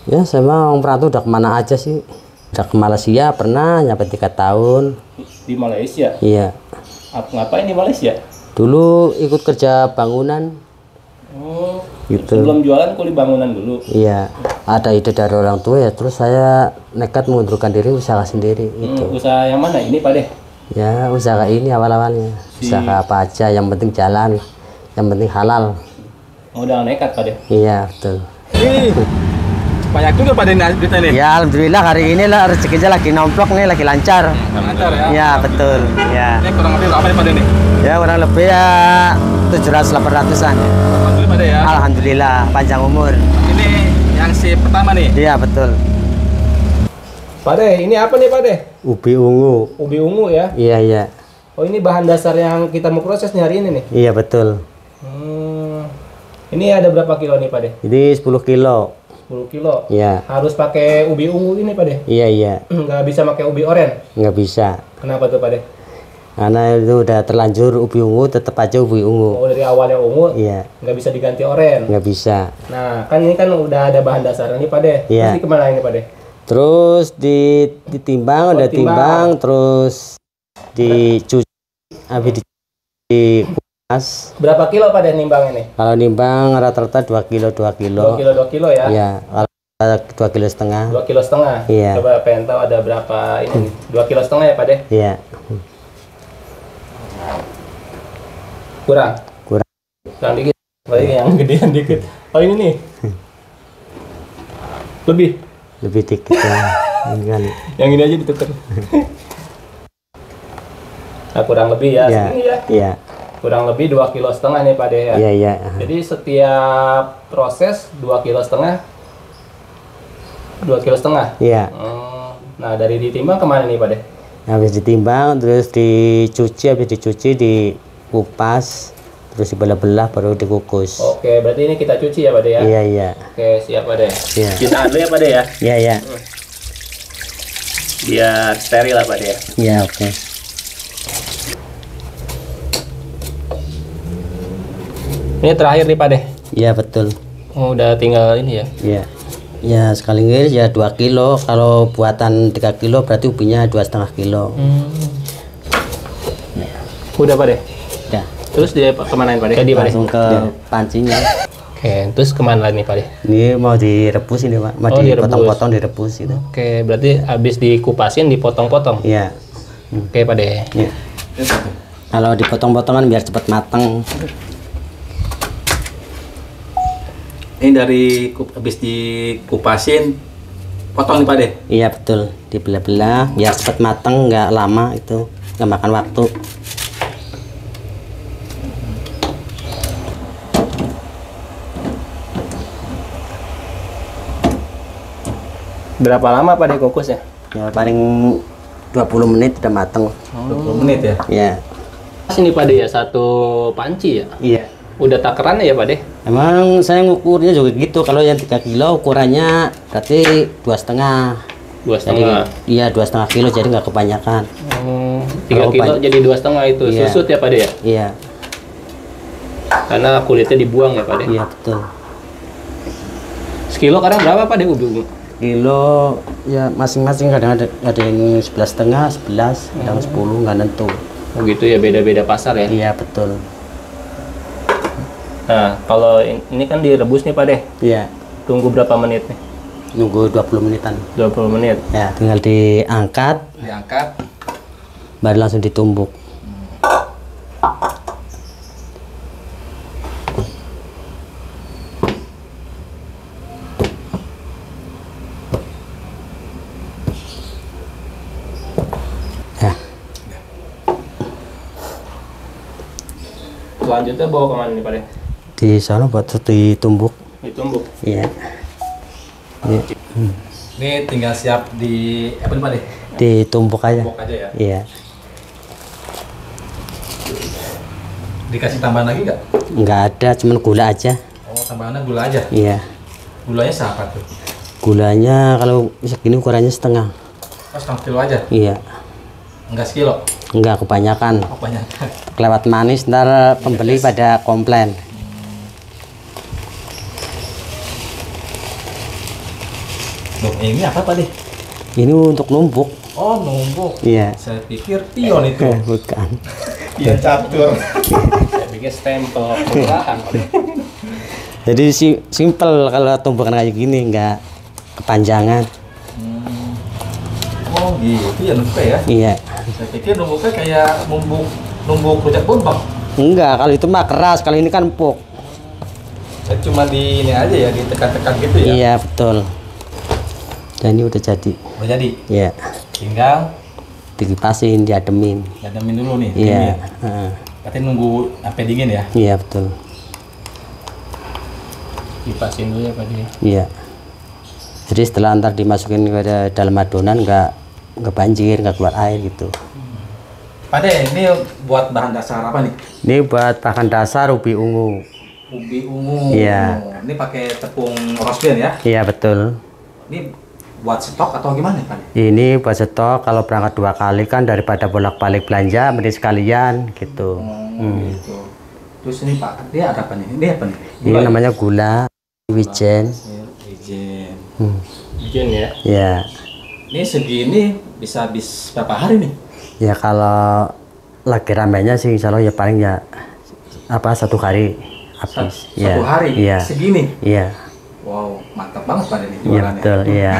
Ya saya mah orang perantau udah kemana aja sih. Udah ke Malaysia pernah nyampe 3 tahun. Di Malaysia? Iya. Ngapain di Malaysia? Dulu ikut kerja bangunan. Oh, gitu. Sebelum jualan kuli bangunan dulu? Iya. Ada ide dari orang tua ya, terus saya nekat mengundurkan diri usaha sendiri. Gitu. Usaha yang mana ini Pak Deh? Ya usaha ini awal-awalnya. Usaha apa aja, yang penting jalan, yang penting halal. Udah nekat Pak Deh? Iya betul. Banyak juga Pak Deh duitnya nih? Ya alhamdulillah hari ini lah rezekinya lagi nomplok nih, lagi lancar. Lancar ya? Ya betul. Ya. Ini kurang lebih berapa nih Pak Deh nih? Ya kurang lebih ya 700-800an. Alhamdulillah Pak Deh ya? Alhamdulillah panjang umur. Ini yang si pertama nih? Iya betul. Pak Deh, ini apa nih Pak Deh? Ubi ungu. Ubi ungu ya? Iya iya. Oh ini bahan dasar yang kita mau proses nih hari ini nih? Iya betul. Ini ada berapa kilo nih Pak Deh? Ini 10 kilo. 10 kilo? Iya. Harus pakai ubi ungu ini Pak Deh? Iya iya. Nggak bisa pakai ubi oren? Nggak bisa. Kenapa tuh Pak Deh? Karena itu udah terlanjur ubi ungu, tetap aja ubi ungu. Oh dari awalnya ungu? Iya. Nggak bisa diganti oren? Nggak bisa. Nah kan ini kan udah ada bahan dasarnya nih Pak Deh. Iya. Terus kemana ini Pak Deh? Terus ditimbang, udah timbang, terus dicuci, habis dikupas. Berapa kilo Pak Deh nimbang ini? Kalau nimbang rata-rata 2 kilo 2 kilo. 2 kilo ya? Iya. Kalau 2,5 kilo. 2,5 kilo? Iya. Coba pengen tahu ada berapa ini? 2,5 kilo ya Pak Deh? Iya. Kurang? Kurang dikit. Paling yang gedean dikit. Oh ini nih. Lebih dikit ya. Ini kan. Yang ini aja ditukar. Nah, kurang lebih ya, Iya. segini ya. Iya. Kurang lebih 2,5 kilo nih Pak Deh ya. Iya iya. Jadi setiap proses 2,5 kilo. 2,5 kilo. Iya. Nah dari ditimbang kemana nih Pak Deh? Habis ditimbang, terus dicuci, habis dicuci dikupas, terus dibelah-belah baru dikukus. Oke, berarti ini kita cuci ya Pak Deh ya? Iya iya. Oke, siap Pak Deh. Iya. Kita dulu ya Pak Deh ya? Iya iya. Biar steril lah Pak Deh. Iya oke. Ini terakhir nih Pak Deh. Iya betul. Oh, udah tinggal ini ya? Iya. Ya sekali ngiris ya 2 kilo. Kalau buatan 3 kilo berarti ubinya 2,5 kilo. Udah Pak Deh. Ya. Terus dia kemana Pak Deh? Jadi Pak Deh. Langsung ke pancinya. Oke, terus kemana lagi nih Pak Deh? Ini mau direbus ini Pak. Mau dipotong-potong direbus gitu. Oke, berarti habis dikupasin dipotong-potong. Iya. Oke Pak Deh. Ya. Kalau dipotong-potongan biar cepat matang. Ini dari habis dikupasin potong nih Pak Deh? Iya betul, dibelah-belah biar cepat matang, nggak lama itu, nggak makan waktu. Berapa lama Pak Deh kukusnya? Ya paling 20 menit udah matang. 20 menit ya? Iya. Sini Pak Deh ya, satu panci ya? Iya. Udah takarannya ya Pak Deh? Emang saya ngukurnya juga gitu. Kalau yang 3 kilo ukurannya berarti 2,5. 2,5. Iya 2,5 kilo jadi nggak kebanyakan. 3 kilo jadi 2,5 itu. Iya. Susut ya Pak Deh ya? Iya. Karena kulitnya dibuang ya Pak Deh? Iya betul. Sekilo kadang berapa Pak Deh ubi ungu? Kilo ya masing-masing, kadang ada yang 11,5, 11, kadang 10, nggak nentu. Oh gitu ya, beda-beda pasar ya? Iya betul. Nah kalau ini kan direbus nih Pak Deh. Iya. Tunggu berapa menit nih? Nunggu 20 menitan. 20 menit. Ya, tinggal diangkat, Diangkat. baru langsung ditumbuk. Ya, Selanjutnya bawa kemana nih Pak Deh? di sana buat ditumbuk. Ditumbuk. Iya. Ini, Ini tinggal siap di apa nih Pak Deh? ditumbuk aja. Tumbuk aja ya. Iya. Dikasih tambahan lagi nggak? Nggak ada, cuman gula aja. Oh, tambahannya gula aja. Iya. Gulanya siapa tuh? Gulanya kalau segini ukurannya setengah. Oh, 1,5 kilo aja? Iya. Enggak sekilo? Enggak kebanyakan. Oh, banyak. Kelewat manis ntar pembeli pada komplain. Loh, ini apa Pak deh? Ini untuk numpuk. Oh, numpuk. Iya. Saya pikir pion itu. Bukan. Pion catur. Saya pikir stempel kelurahan. Jadi simple kalau tumpukan kayak gini, nggak kepanjangan. Oh gitu ya numpuk ya? Iya. Saya pikir numpuknya kayak numbuk rujak bombak. Enggak, kalau itu mah keras, kalau ini kan empuk. Saya cuma di ini aja ya, ditekan-tekan gitu ya. Iya, betul. Dan ini udah jadi. Udah jadi. Iya. Tinggal Dikipasin, diademin. dademin dulu nih. Iya. dingin. Heeh. Berarti nunggu sampai dingin ya? Iya, betul. Kipasin dulu ya Pak dia. Iya. Jadi setelah ntar dimasukin ke dalam adonan nggak banjir, nggak keluar air gitu. Pak De, ini buat bahan dasar apa nih? Ini buat bahan dasar ubi ungu. Ubi ungu. Iya. Ini pakai tepung rosbian ya? Iya, betul. Ini buat stok atau gimana Pak De? Ini buat stok, kalau berangkat 2 kali kan daripada bolak-balik belanja, mending sekalian gitu. Gitu. Terus ini Pak, dia ada apa nih? Ini apa nih? Ini namanya gula, wijen. Wijen. Bikin ya. Ya, Ini segini bisa habis berapa hari nih? ya kalau lagi ramainya sih insya Allah ya paling ya 1 hari habis. Satu hari? Iya. Segini? Iya. Wow, mantap banget Pak De nih Iya, jualannya. betul. Iya.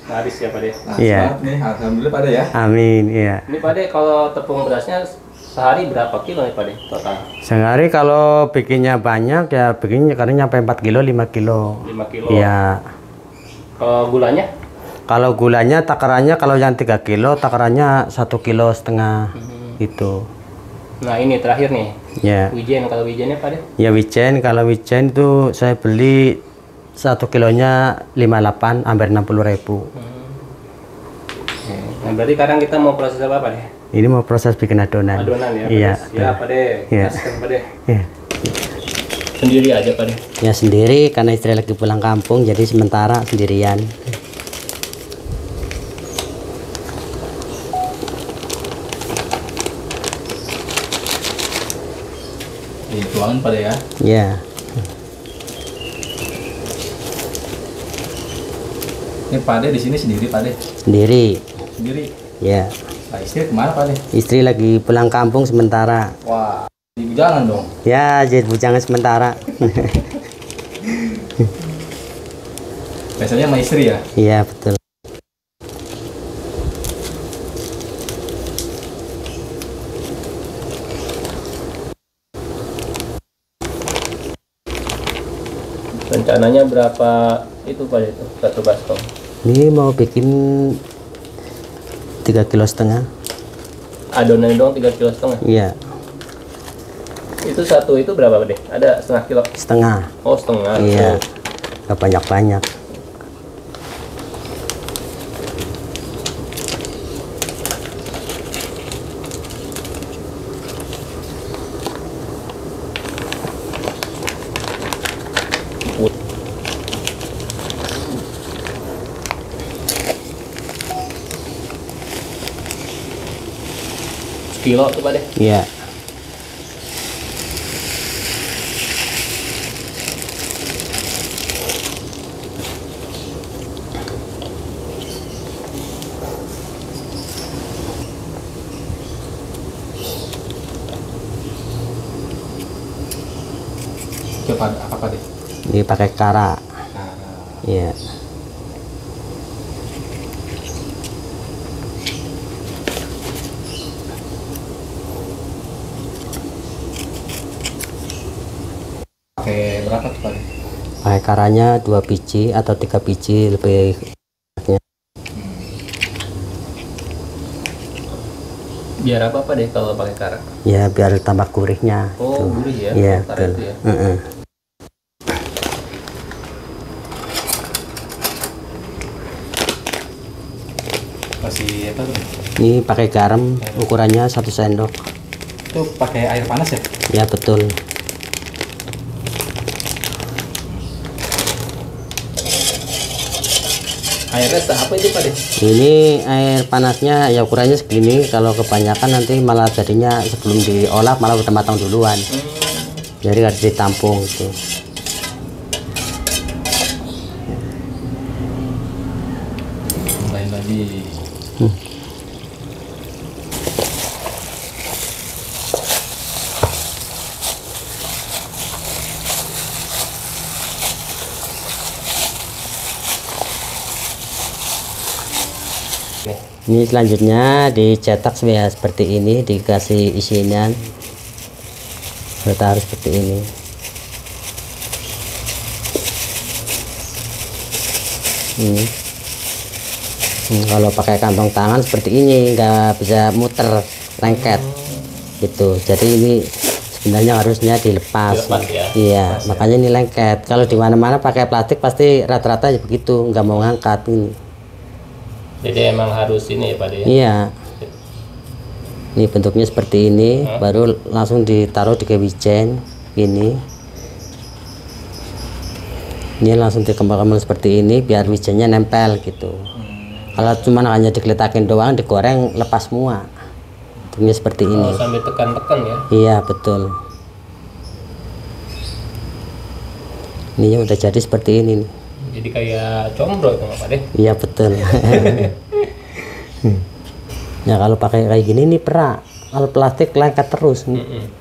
Laris ya Pak de. Nah, Iya. semangat nih, alhamdulillah Pak De ya. Amin. Iya. Ini Pak de kalau tepung berasnya sehari berapa kilo nih Pak de total? Sehari kalau bikinnya banyak ya bikinnya kadang nyampe 4 kilo, 5 kilo. 5 kilo. Iya. Kalau gulanya? Kalau gulanya takarannya kalau yang 3 kilo takarannya 1,5 kilo gitu. Nah ini terakhir nih. Ya. Wijen, kalau wijennya Pak de? Ya wijen, kalau wijen itu saya beli 1 kilonya 58, hampir 60.000. Nah berarti sekarang kita mau proses apa Pak de? Ini mau proses bikin adonan. Adonan ya? Iya. Ya Pak de. Iya. Kasihkan Pak de. Iya. Sendiri aja Pak de. Ya sendiri karena istri lagi pulang kampung jadi sementara sendirian. Dituangin Pak De ya. Ya. Ini Pak De di sini sendiri Pak De. Sendiri. Sendiri. Ya. Nah, istri kemana Pak De? Istri lagi pulang kampung sementara. Wah, di bujangan dong. Ya, jadi bujangan sementara. Biasanya sama istri ya. Iya, betul. Rencananya berapa itu Pak de itu satu baskom? Ini mau bikin 3,5 kilo. Adonan doang 3,5 kilo. Iya, Itu satu itu berapa Pak de? Ada setengah kilo? setengah. Oh setengah. Iya. Gak banyak-banyak. Kilo tuh Pak de. Iya. Coba apa Pak De? Ini pakai kara. Nah, Iya. pakai berapa tuh Pak De? Pakai karanya 2 biji atau 3 biji lebih. Biar apa Pak de kalau pakai karak? Ya biar tambah gurihnya. Oh Tuh. gurih ya? Iya, Karak betul. itu ya. Heeh. Masih apa tuh? Ini pakai garam ukurannya 1 sendok. Itu pakai air panas ya? Ya betul. Airnya apa itu Pak de? Ini air panasnya ya ukurannya segini. Kalau kebanyakan nanti malah jadinya sebelum diolah malah udah matang duluan. Jadi harus ditampung gitu. lain lagi. Ini selanjutnya dicetak ya seperti ini, dikasih isinan harus seperti ini. Kalau pakai kantong tangan seperti ini nggak bisa muter, lengket gitu. Jadi ini sebenarnya harusnya dilepas ya? Iya, makanya ini lengket. Kalau di mana-mana pakai plastik pasti rata-rata ya begitu, nggak mau ngangkat ini. Jadi emang harus ini ya Pak De? Iya. Ini bentuknya seperti ini, baru langsung ditaruh di wijen ini. Ini langsung dikembang-kembang seperti ini biar wijennya nempel gitu. Kalau cuma hanya digeletakin doang, digoreng lepas semua. Bentuknya seperti ini. Sambil tekan-tekan ya? Iya, betul. Ini udah jadi seperti ini nih. Jadi kayak combro itu Pak De? Iya, betul. Ya kalau pakai kayak gini nih perak. Kalau plastik lengket terus,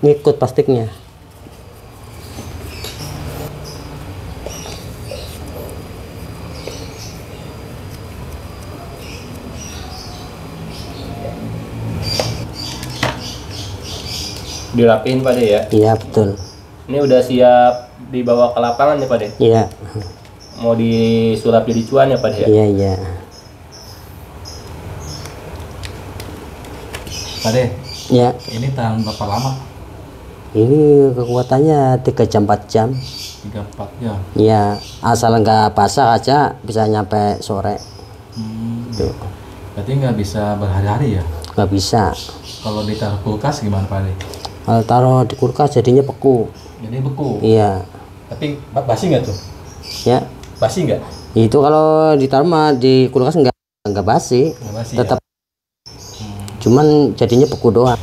ngikut plastiknya. Dirapiin Pak De ya? Iya, betul. Ini udah siap dibawa ke lapangan ya Pak De? Iya. Mau disulap jadi cuan ya Pak De? Iya, iya. Pak De, Ya, ini tahan berapa lama? ini kekuatannya 3 jam 4 jam. 3-4 jam. Ya, asal nggak basah aja bisa nyampe sore. Tuh, Berarti nggak bisa berhari-hari ya? nggak bisa. Kalau ditaruh kulkas gimana Pak De? Kalau taruh di kulkas jadinya beku. Jadi beku. Iya, Tapi basi nggak tuh? ya. Basi nggak? Itu kalau ditaruh mah di kulkas nggak basi, Nggak basi tetap. ya? Cuman jadinya beku doang.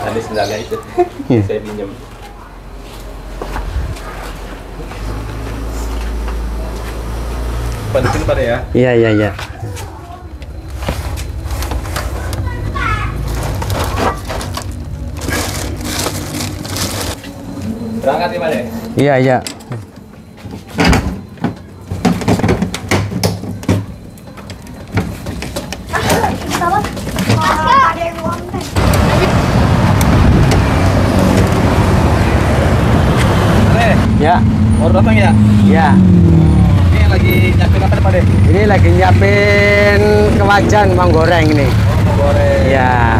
Tadi sendalnya itu saya pinjam. Penting Pak De ya? Iya, iya, iya. Berangkat ya Pak De? Iya, iya. Ya, Baru datang ya? ya. Ini lagi nyiapin apa nih Pak De? Ini lagi nyiapin kewajan mau goreng ini. Mau goreng. Ya,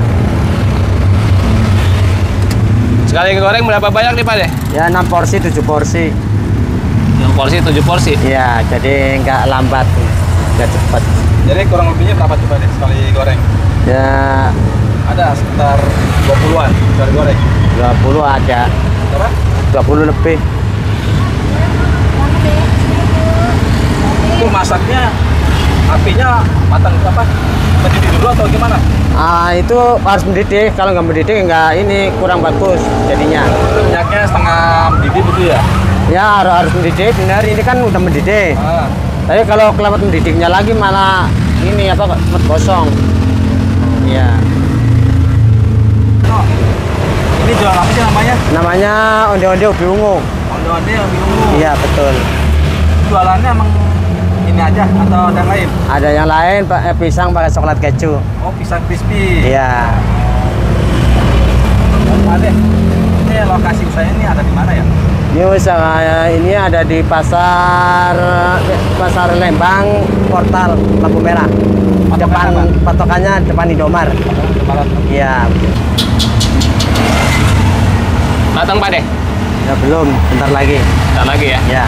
Sekali goreng berapa banyak nih Pak De? ya 6 porsi 7 porsi. 6 porsi, 7 porsi. Ya, jadi nggak lambat, nggak cepet. Jadi kurang lebihnya berapa tuh Pak De sekali goreng? Ya, Ada sekitar 20-an sekali goreng. 20 ada, Berapa? 20 lebih. Itu masaknya apinya matang apa? Mendidih dulu atau gimana? Ah, itu harus mendidih. Kalau nggak mendidih nggak ini kurang bagus jadinya. Itu minyaknya setengah mendidih gitu ya? Ya harus mendidih benar. Ini kan udah mendidih. Ah. Tapi kalau kelewat mendidihnya lagi malah ini apa cepet gosong. Iya. Oh, ini jual apa sih namanya? Namanya onde-onde ubi ungu. Onde-onde yang bingung. Iya betul. Jualannya emang ini aja atau ada yang lain? Ada yang lain pisang pakai coklat keju. Oh, pisang crispy. Iya. Pak De, ini lokasi usaha ini ada di mana ya? Ini usaha ini ada di pasar Lembang, Portal Lampu Merah. Depan patokannya depan Indomar. Iya. Matang Pak De? Ya belum, bentar lagi. Bentar lagi ya? Ya.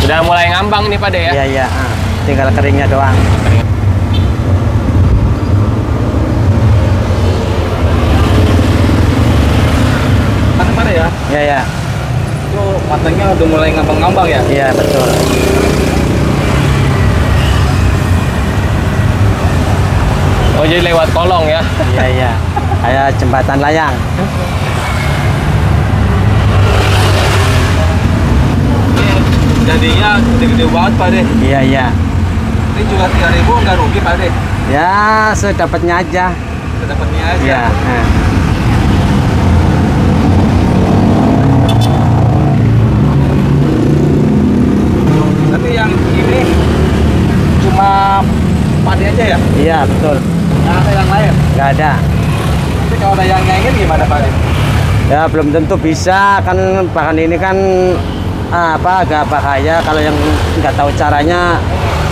Udah mulai ngambang nih Pak De ya? Iya, iya. Tinggal keringnya doang. Kan Pak De ya? Iya, iya. Itu matangnya udah mulai ngambang-ngambang ya? Iya, betul. Oh, jadi lewat kolong ya? Iya, iya. Kayak jembatan layang. Jadinya gede-gede banget Pak De. Iya, iya. Ini juga 3.000 nggak rugi Pak De? Ya, sedapatnya aja. Sedapatnya aja. Iya. Nah. Tapi yang ini cuma padi aja ya? Iya, betul. Nggak ada yang lain? Nggak ada. Tapi kalau ada yang nyaingin gimana Pak De? Ya, belum tentu bisa. Kan bahan ini kan agak bahaya. Kalau yang nggak tahu caranya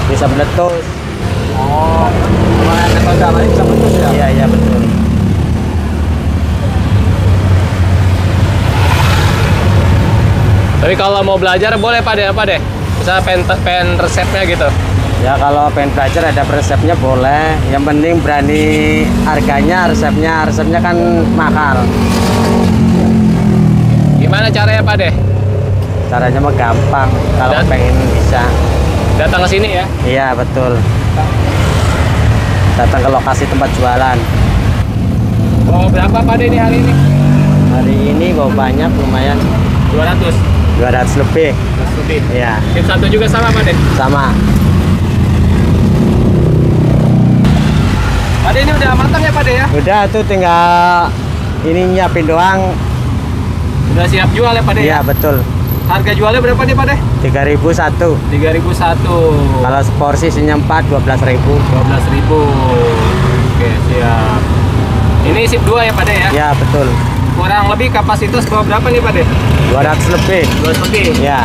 bisa meletus. Oh, kalau yang nggak tahu caranya bisa putus ya? Iya, iya, betul. Tapi kalau mau belajar boleh Pak De, apa deh? Misalnya pengen resepnya gitu. Ya, kalau pengen belajar ada resepnya boleh. Yang penting berani harganya, resepnya kan mahal. Gimana caranya Pak De? Caranya mah gampang. Kalau pengen bisa. Datang ke sini ya? Iya, betul. Datang ke lokasi tempat jualan. Oh, berapa Pak De ini hari ini? Hari ini bawa banyak, lumayan. 200. 200 lebih. 200 lebih. Iya, Tip satu juga sama Pak De? sama. Pak De ini udah matang ya Pak De ya? Udah tuh tinggal ini nyiapin doang. Udah siap jual ya Pak De? Iya, Ya? betul. Harga jualnya berapa nih Pak De? 3.001. 3.001. Kalau seporsi isinya 4, 12.000. 12.000. Oke, siap. Ini sip 2 ya Pak De ya? Ya, betul. Kurang lebih kapasitas bawa berapa nih Pak De? 200 lebih. 200 lebih. Ya,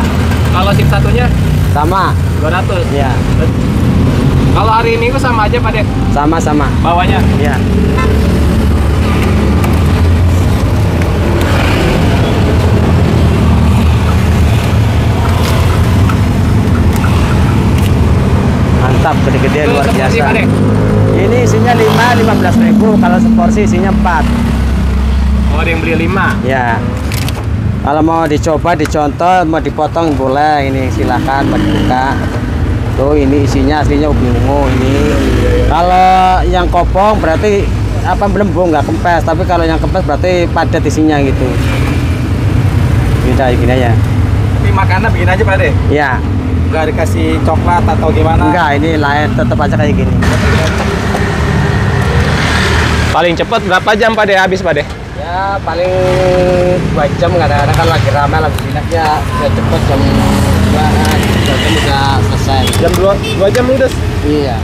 Kalau sip satunya sama. 200. Ya, Kalau hari Minggu sama aja Pak De sama-sama. bawanya. Ya. Mantap, gede-gede Itu luar seporsi, biasa. Pak De? Ini isinya 5, 15.000. Kalau seporsi isinya 4. Oh, ada yang beli 5. Ya. Kalau mau dicoba, dicontoh, mau dipotong boleh. Ini silahkan, mau dibuka. Tuh, ini isinya aslinya ubi ungu ini. Kalau yang kopong berarti belembung, nggak kempes. Tapi kalau yang kempes berarti padat isinya gitu. Gini aja. Tapi makanan begini aja Pak De? Ya. Nggak dikasih coklat atau gimana? Enggak, ini lain tetap aja kayak gini. Paling cepat berapa jam Pak De habis Pak De? Ya paling 2 jam, kadang-kadang kan lagi ramai lagi binaknya udah cepet jam 2 jam udah selesai. Jam 2 jam ludes. Iya.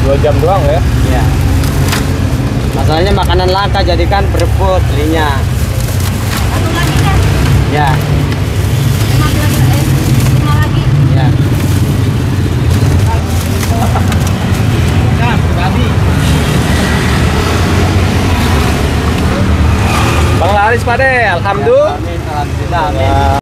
2 jam doang ya? Iya. Masalahnya makanan langka jadi kan berebut belinya. Satu lagi kan? Ya, 5 lagi. ya. Nah, pribadi. Bang laris Pak De, alhamdulillah. Amin, alhamdulillah. Amin.